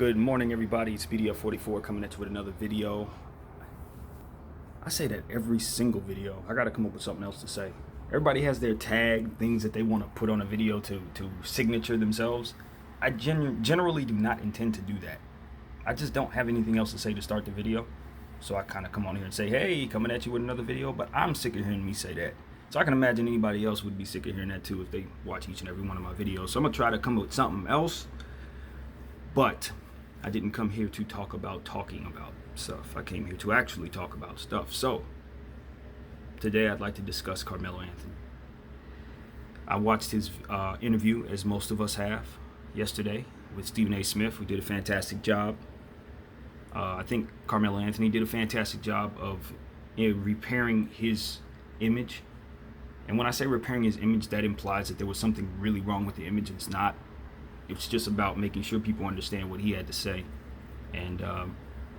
Good morning, everybody. It's BDF44 coming at you with another video. I say that every single video. I got to come up with something else to say. Everybody has their tag, things that they want to put on a video to signature themselves. I generally do not intend to do that. I just don't have anything else to say to start the video. So I kind of come on here and say, hey, coming at you with another video. But I'm sick of hearing me say that. So I can imagine anybody else would be sick of hearing that too if they watch each and every one of my videos. So I'm going to try to come up with something else. But I didn't come here to talk about talking about stuff. I came here to actually talk about stuff. So today I'd like to discuss Carmelo Anthony. I watched his interview, as most of us have, yesterday with Stephen A. Smith, who did a fantastic job. I think Carmelo Anthony did a fantastic job of repairing his image. And when I say repairing his image, that implies that there was something really wrong with the image. It's not. It's just about making sure people understand what he had to say and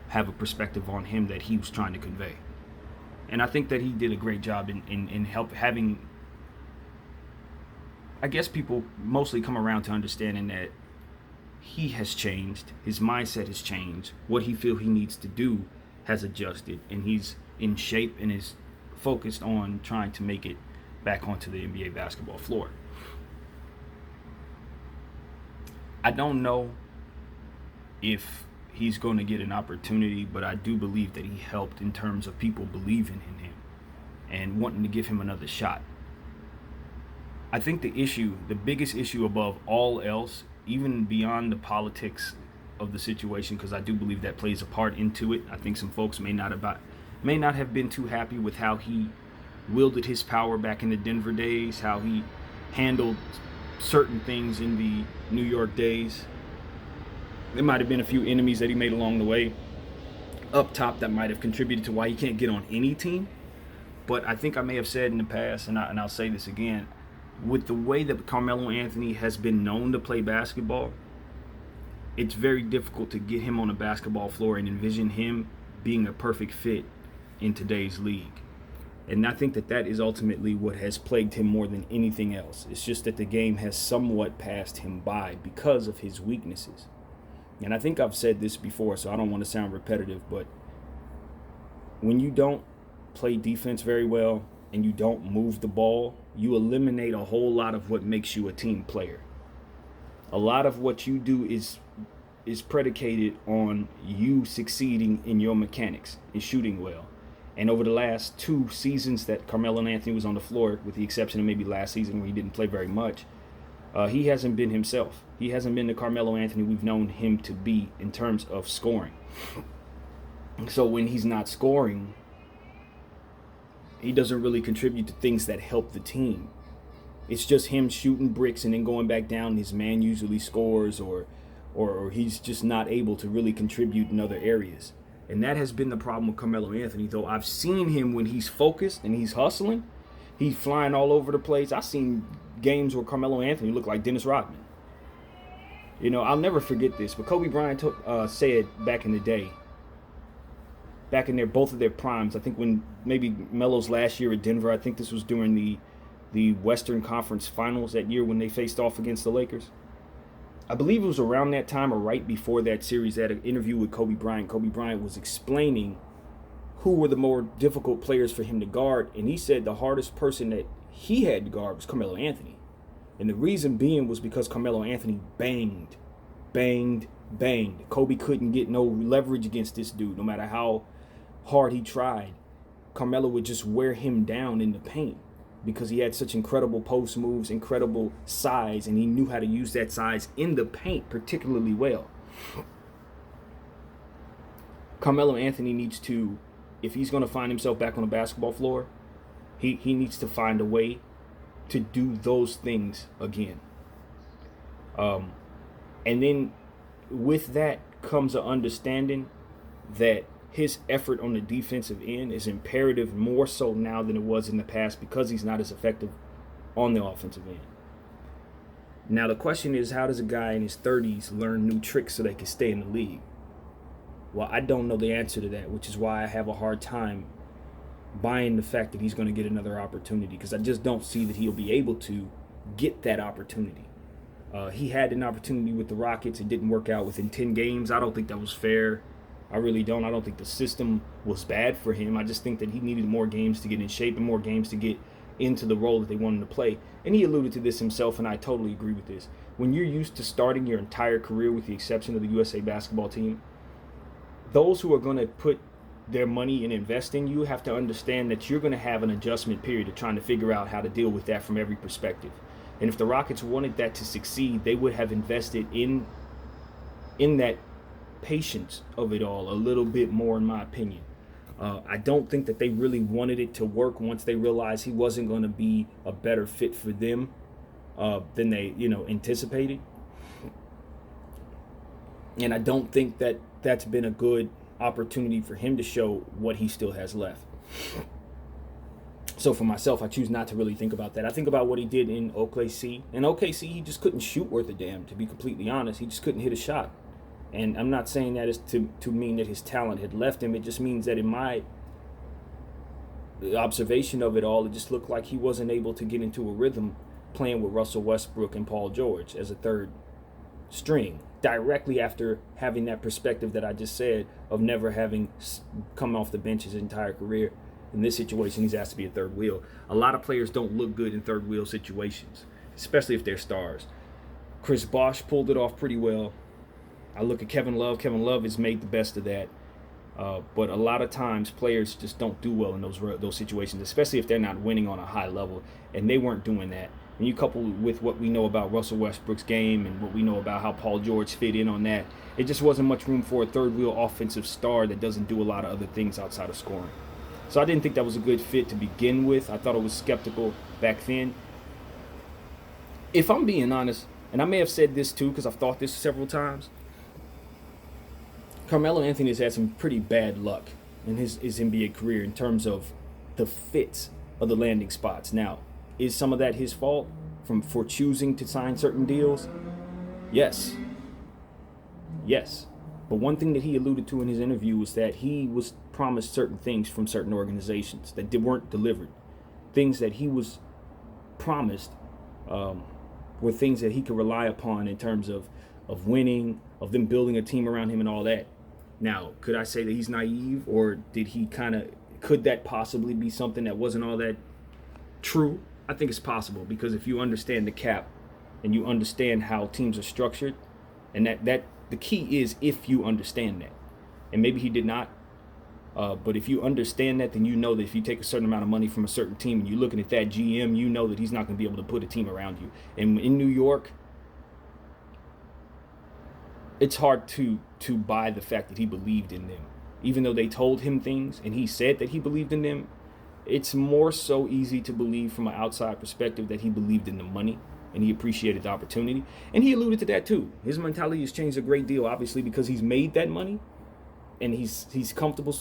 have a perspective on him that he was trying to convey. And I think that he did a great job in having, I guess, people mostly come around to understanding that he has changed, his mindset has changed, what he feels he needs to do has adjusted, and he's in shape and is focused on trying to make it back onto the NBA basketball floor. I don't know if he's going to get an opportunity, but I do believe that he helped in terms of people believing in him and wanting to give him another shot. I think the biggest issue above all else, even beyond the politics of the situation, because I do believe that plays a part into it. I think some folks may not have been too happy with how he wielded his power back in the Denver days, how he handled certain things in the New York days. There might have been a few enemies that he made along the way up top that might have contributed to why he can't get on any team. But I think I may have said in the past, and I'll say this again, with the way that Carmelo Anthony has been known to play basketball, it's very difficult to get him on a basketball floor and envision him being a perfect fit in today's league. And I think that is ultimately what has plagued him more than anything else. It's just that the game has somewhat passed him by because of his weaknesses. And I think I've said this before, so I don't want to sound repetitive, but when you don't play defense very well and you don't move the ball, you eliminate a whole lot of what makes you a team player. A lot of what you do is predicated on you succeeding in your mechanics and shooting well. And over the last 2 seasons that Carmelo Anthony was on the floor, with the exception of maybe last season where he didn't play very much, he hasn't been himself. He hasn't been the Carmelo Anthony we've known him to be in terms of scoring. So when he's not scoring, he doesn't really contribute to things that help the team. It's just him shooting bricks and then going back down. His man usually scores, or he's just not able to really contribute in other areas. And that has been the problem with Carmelo Anthony, though I've seen him when he's focused and he's hustling. He's flying all over the place. I've seen games where Carmelo Anthony looked like Dennis Rodman. You know, I'll never forget this, but Kobe Bryant said back in the day, back in both of their primes, I think when maybe Melo's last year at Denver, I think this was during the Western Conference Finals that year when they faced off against the Lakers. I believe it was around that time or right before that series, at an interview with Kobe Bryant. Kobe Bryant was explaining who were the more difficult players for him to guard, and he said the hardest person that he had to guard was Carmelo Anthony. And the reason being was because Carmelo Anthony banged. Kobe couldn't get no leverage against this dude, no matter how hard he tried. Carmelo would just wear him down in the paint, because he had such incredible post moves, incredible size, and he knew how to use that size in the paint particularly well. Carmelo Anthony needs to, if he's going to find himself back on the basketball floor, he needs to find a way to do those things again. And then with that comes an understanding that his effort on the defensive end is imperative, more so now than it was in the past, because he's not as effective on the offensive end. Now the question is, how does a guy in his 30s learn new tricks so they can stay in the league? Well, I don't know the answer to that, which is why I have a hard time buying the fact that he's going to get another opportunity, because I just don't see that he'll be able to get that opportunity. He had an opportunity with the Rockets. It didn't work out within 10 games. I don't think that was fair. I really don't. I don't think the system was bad for him. I just think that he needed more games to get in shape and more games to get into the role that they wanted to play. And he alluded to this himself, and I totally agree with this. When you're used to starting your entire career with the exception of the USA basketball team, those who are going to put their money and invest in you have to understand that you're going to have an adjustment period of trying to figure out how to deal with that from every perspective. And if the Rockets wanted that to succeed, they would have invested in that patience of it all a little bit more, in my opinion. I don't think that they really wanted it to work once they realized he wasn't going to be a better fit for them than they, anticipated. And I don't think that that's been a good opportunity for him to show what he still has left. So for myself, I choose not to really think about that. I think about what he did in OKC. In OKC, he just couldn't shoot worth a damn, to be completely honest. He just couldn't hit a shot. And I'm not saying that is to mean that his talent had left him. It just means that in my observation of it all, it just looked like he wasn't able to get into a rhythm playing with Russell Westbrook and Paul George as a third string, directly after having that perspective that I just said of never having come off the bench his entire career. In this situation, he's asked to be a third wheel. A lot of players don't look good in third wheel situations, especially if they're stars. Chris Bosh pulled it off pretty well. I look at Kevin Love. Kevin Love has made the best of that. But a lot of times players just don't do well in those situations, especially if they're not winning on a high level. And they weren't doing that. And you couple with what we know about Russell Westbrook's game and what we know about how Paul George fit in on that, it just wasn't much room for a third wheel offensive star that doesn't do a lot of other things outside of scoring. So I didn't think that was a good fit to begin with. I thought it was skeptical back then. If I'm being honest, and I may have said this too because I've thought this several times, Carmelo Anthony has had some pretty bad luck in his NBA career in terms of the fits of the landing spots. Now, is some of that his fault for choosing to sign certain deals? Yes. Yes. But one thing that he alluded to in his interview was that he was promised certain things from certain organizations that weren't delivered. Things that he was promised were things that he could rely upon in terms of winning, of them building a team around him and all that. Now, could I say that he's naive, or could that possibly be something that wasn't all that true? I think it's possible, because if you understand the cap and you understand how teams are structured, and that the key is if you understand that. And maybe he did not, but if you understand that, then you know that if you take a certain amount of money from a certain team and you're looking at that GM, you know that he's not going to be able to put a team around you. And in New York, it's hard to buy the fact that he believed in them. Even though they told him things and he said that he believed in them, it's more so easy to believe from an outside perspective that he believed in the money and he appreciated the opportunity. And he alluded to that too. His mentality has changed a great deal, obviously, because he's made that money and he's comfortable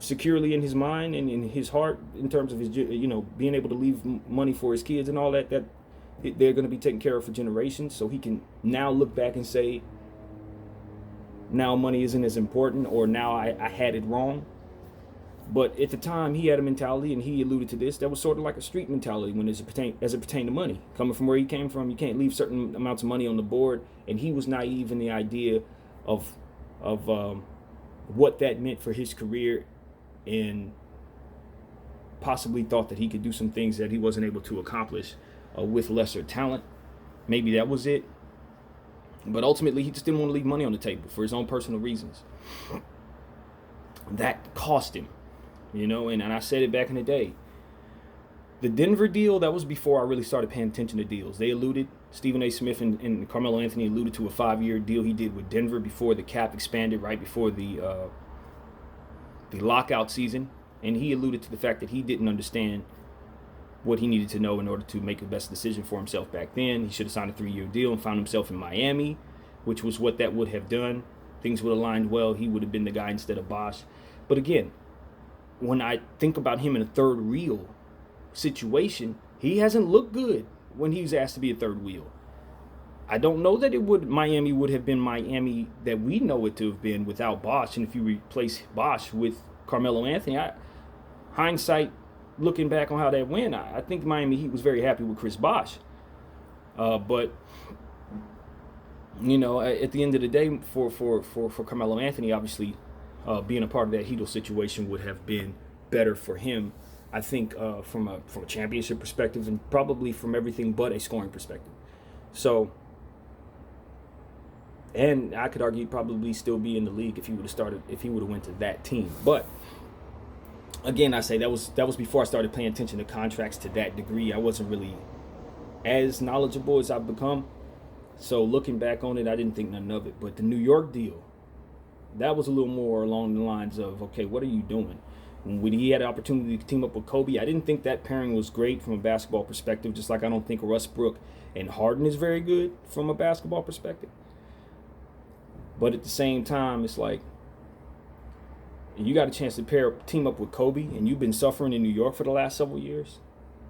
securely in his mind and in his heart in terms of his, being able to leave money for his kids and all that they're going to be taken care of for generations. So he can now look back and say, now money isn't as important, or now I had it wrong. But at the time, he had a mentality, and he alluded to this, that was sort of like a street mentality when as it pertained to money. Coming from where he came from, you can't leave certain amounts of money on the board, and he was naive in the idea of what that meant for his career, and possibly thought that he could do some things that he wasn't able to accomplish with lesser talent. Maybe that was it. But ultimately, he just didn't want to leave money on the table for his own personal reasons. That cost him, and I said it back in the day. The Denver deal, that was before I really started paying attention to deals. They alluded, Stephen A. Smith and Carmelo Anthony alluded to a 5-year deal he did with Denver before the cap expanded, right before the lockout season. And he alluded to the fact that he didn't understand what he needed to know in order to make the best decision for himself back then. He should have signed a 3-year deal and found himself in Miami, which was what that would have done. Things would have aligned well. He would have been the guy instead of Bosh. But again, when I think about him in a third wheel situation, he hasn't looked good when he was asked to be a third wheel. I don't know that Miami would have been Miami that we know it to have been without Bosh. And if you replace Bosh with Carmelo Anthony, hindsight, looking back on how that went, I think Miami Heat was very happy with Chris Bosh. But at the end of the day, for Carmelo Anthony, obviously, being a part of that Hedo situation would have been better for him. I think from a championship perspective, and probably from everything but a scoring perspective. So, and I could argue he'd probably still be in the league if he would have went to that team. But again, I say that was before I started paying attention to contracts to that degree. I wasn't really as knowledgeable as I've become. So looking back on it, I didn't think nothing of it. But the New York deal, that was a little more along the lines of, okay, what are you doing? When he had an opportunity to team up with Kobe, I didn't think that pairing was great from a basketball perspective, just like I don't think Westbrook and Harden is very good from a basketball perspective. But at the same time, it's like, you got a chance to team up with Kobe, and you've been suffering in New York for the last several years,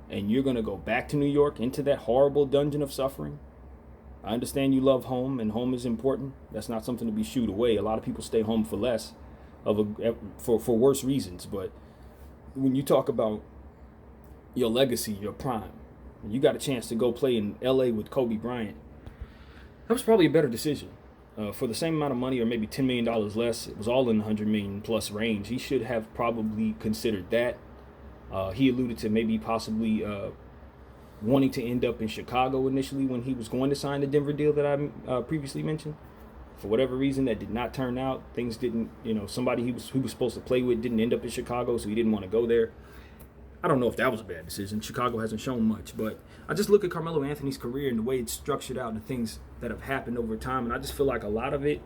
and you're going to go back to New York into that horrible dungeon of suffering. I understand you love home, and home is important. That's not something to be shooed away. A lot of people stay home for less, for worse reasons. But when you talk about your legacy, your prime, and you got a chance to go play in L.A. with Kobe Bryant, that was probably a better decision. For the same amount of money, or maybe $10 million less, it was all in the $100 million plus range. He should have probably considered that. He alluded to maybe possibly wanting to end up in Chicago initially when he was going to sign the Denver deal that I previously mentioned. For whatever reason, that did not turn out. Things didn't, somebody he was supposed to play with didn't end up in Chicago, so he didn't want to go there. I don't know if that was a bad decision. Chicago hasn't shown much, but I just look at Carmelo Anthony's career and the way it's structured out and the things that have happened over time, and I just feel like a lot of it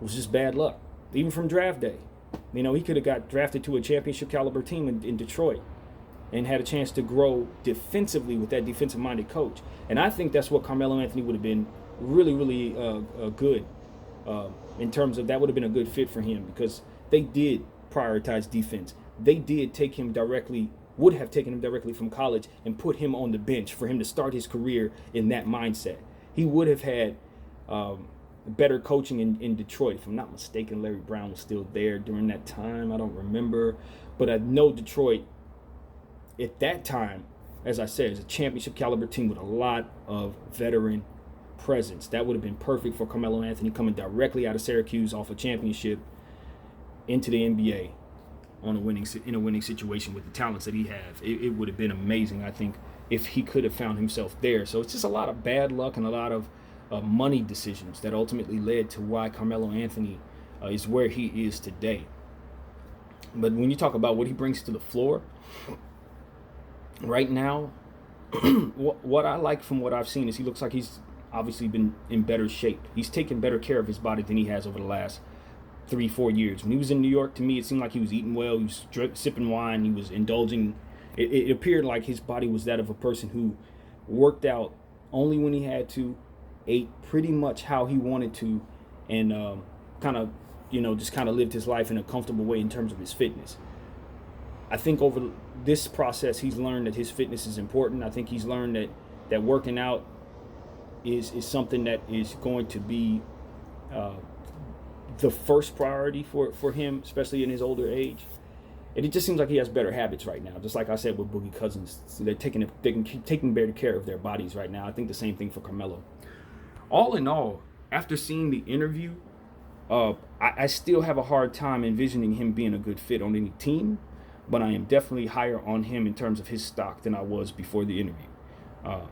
was just bad luck, even from draft day. He could have got drafted to a championship caliber team in Detroit and had a chance to grow defensively with that defensive-minded coach. And I think that's what Carmelo Anthony would have been really, really good in terms of that would have been a good fit for him, because they did prioritize defense. They did would have taken him directly from college and put him on the bench for him to start his career in that mindset. He would have had better coaching in Detroit. If I'm not mistaken, Larry Brown was still there during that time. I don't remember. But I know Detroit at that time, as I said, is a championship caliber team with a lot of veteran presence. That would have been perfect for Carmelo Anthony coming directly out of Syracuse off a championship into the NBA. In a winning situation with the talents that he has. It would have been amazing, I think, if he could have found himself there. So it's just a lot of bad luck and a lot of money decisions that ultimately led to why Carmelo Anthony is where he is today. But when you talk about what he brings to the floor, right now, what I like from what I've seen is he looks like he's obviously been in better shape. He's taken better care of his body than he has over the last 3-4 years. When he was in New York, to me, it seemed like he was eating well. He was sipping wine. He was indulging. It appeared like his body was that of a person who worked out only when he had to, ate pretty much how he wanted to, and just lived his life in a comfortable way in terms of his fitness. I think over this process, he's learned that his fitness is important. I think he's learned that working out is something that is going to be the first priority for him, especially in his older age. And it just seems like he has better habits right now. Just like I said with Boogie Cousins, so they're taking better care of their bodies right now. I think the same thing for Carmelo. All in all, after seeing the interview, I still have a hard time envisioning him being a good fit on any team, but I am definitely higher on him in terms of his stock than I was before the interview.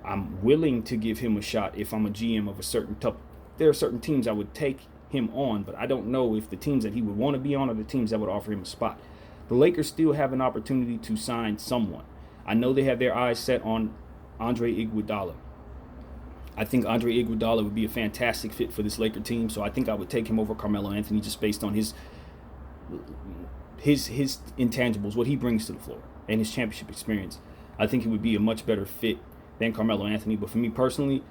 I'm willing to give him a shot if I'm a GM of a certain type. There are certain teams I would take him on, but I don't know if the teams that he would want to be on are the teams that would offer him a spot. The Lakers still have an opportunity to sign someone. I know they have their eyes set on Andre Iguodala. I think Andre Iguodala would be a fantastic fit for this Laker team, so I think I would take him over Carmelo Anthony just based on his intangibles, what he brings to the floor, and his championship experience. I think he would be a much better fit than Carmelo Anthony. But for me personally,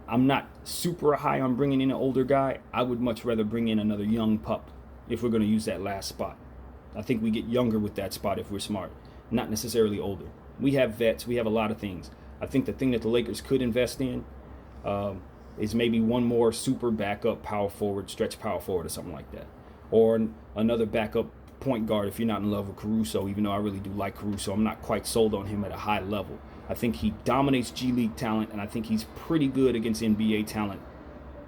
I'm not super high on bringing in an older guy. I would much rather bring in another young pup if we're going to use that last spot. I think we get younger with that spot if we're smart, not necessarily older. We have vets. We have a lot of things. I think the thing that the Lakers could invest in is maybe one more super backup power forward, stretch power forward or something like that. Or another backup point guard if you're not in love with Caruso, even though I really do like Caruso. I'm not quite sold on him at a high level. I think he dominates G League talent, and I think he's pretty good against NBA talent,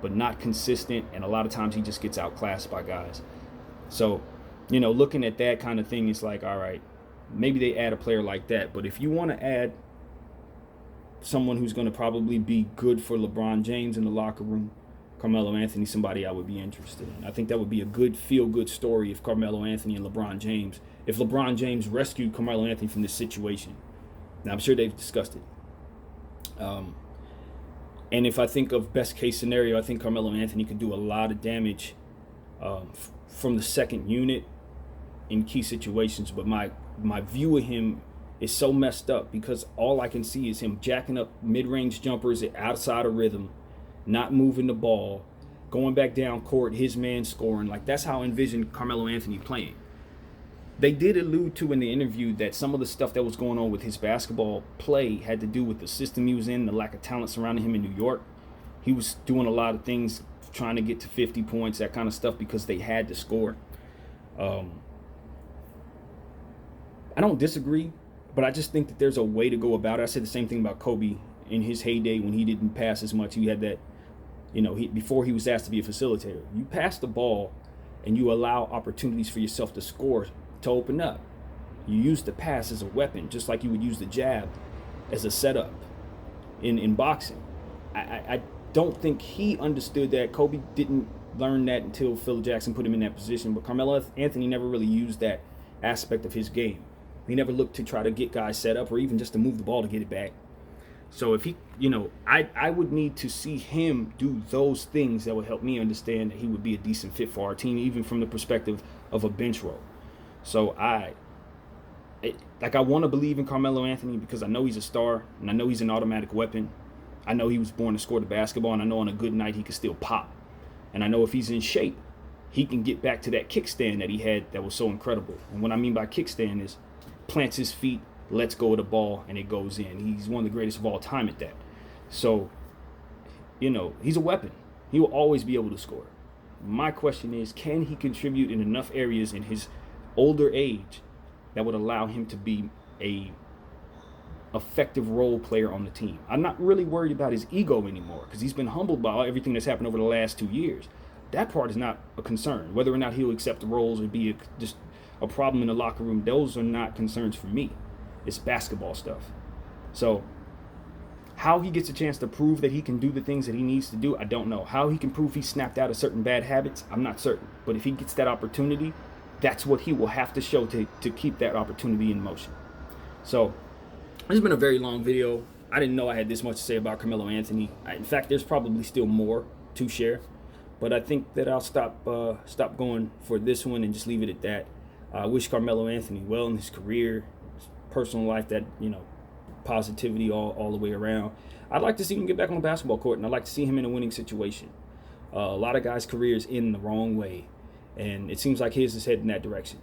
but not consistent, and a lot of times he just gets outclassed by guys. So, looking at that kind of thing, it's like, all right, maybe they add a player like that. But if you want to add someone who's going to probably be good for LeBron James in the locker room, Carmelo Anthony, somebody I would be interested in. I think that would be a good feel-good story if Carmelo Anthony and LeBron James, if LeBron James rescued Carmelo Anthony from this situation. Now, I'm sure they've discussed it. And if I think of best case scenario, I think Carmelo Anthony could do a lot of damage from the second unit in key situations. But my view of him is so messed up because all I can see is him jacking up mid-range jumpers outside of rhythm, not moving the ball, going back down court, his man scoring. Like, that's how I envision Carmelo Anthony playing. They did allude to in the interview that some of the stuff that was going on with his basketball play had to do with the system he was in, the lack of talent surrounding him in New York. He was doing a lot of things, trying to get to 50 points, that kind of stuff, because they had to score. I don't disagree, but I just think that there's a way to go about it. I said the same thing about Kobe in his heyday when he didn't pass as much. He had that, before he was asked to be a facilitator. You pass the ball and you allow opportunities for yourself to score, to open up. You use the pass as a weapon, just like you would use the jab as a setup in boxing. I don't think he understood that. Kobe didn't learn that until Phil Jackson put him in that position, but Carmelo Anthony never really used that aspect of his game. He never looked to try to get guys set up or even just to move the ball to get it back. So if he, I would need to see him do those things that would help me understand that he would be a decent fit for our team, even from the perspective of a bench role. So I want to believe in Carmelo Anthony because I know he's a star and I know he's an automatic weapon. I know he was born to score the basketball, and I know on a good night he can still pop. And I know if he's in shape, he can get back to that kickstand that he had that was so incredible. And what I mean by kickstand is plants his feet, lets go of the ball, and it goes in. He's one of the greatest of all time at that. So, he's a weapon. He will always be able to score. My question is, can he contribute in enough areas in his older age that would allow him to be a effective role player on the team? I'm not really worried about his ego anymore because he's been humbled by everything that's happened over the last 2 years. That part is not a concern. Whether or not he'll accept the roles or be just a problem in the locker room, those are not concerns for me. It's basketball stuff. So how he gets a chance to prove that he can do the things that he needs to do, I don't know. How he can prove he snapped out of certain bad habits, I'm not certain. But if he gets that opportunity, that's what he will have to show to keep that opportunity in motion. So this has been a very long video. I didn't know I had this much to say about Carmelo Anthony. In fact, there's probably still more to share. But I think that I'll stop going for this one and just leave it at that. I wish Carmelo Anthony well in his career, his personal life, that, positivity all the way around. I'd like to see him get back on the basketball court, and I'd like to see him in a winning situation. A lot of guys' careers end the wrong way, and it seems like his is heading that direction.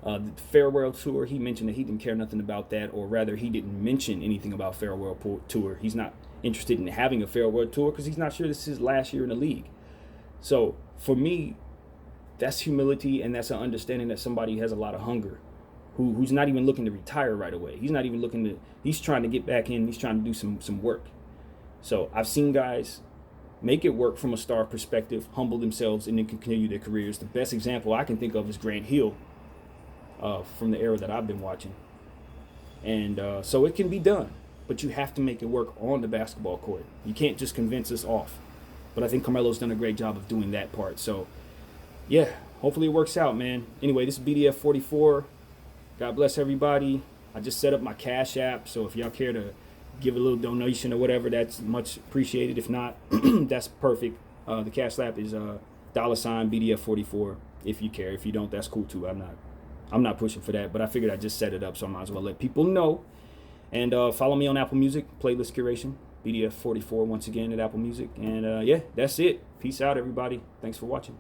The farewell tour, he mentioned that he didn't care nothing about that, or rather he didn't mention anything about farewell tour. He's not interested in having a farewell tour because he's not sure this is his last year in the league. So for me, that's humility, and that's an understanding that somebody has a lot of hunger, who's not even looking to retire right away. He's not even looking to, he's trying to get back in, he's trying to do some work. So I've seen guys make it work from a star perspective, humble themselves, and then continue their careers. The best example I can think of is Grant Hill from the era that I've been watching. And so it can be done, but you have to make it work on the basketball court. You can't just convince us off. But I think Carmelo's done a great job of doing that part. So, yeah, hopefully it works out, man. Anyway, this is BDF 44. God bless everybody. I just set up my Cash App, so if y'all care to give a little donation or whatever, that's much appreciated. If not, that's perfect. The Cash App is $BDF 44 if you care. If you don't, that's cool too. I'm not pushing for that, but I figured I'd just set it up, so I might as well let people know. And follow me on Apple Music, playlist curation, BDF 44 once again at Apple Music. And yeah, that's it. Peace out, everybody. Thanks for watching.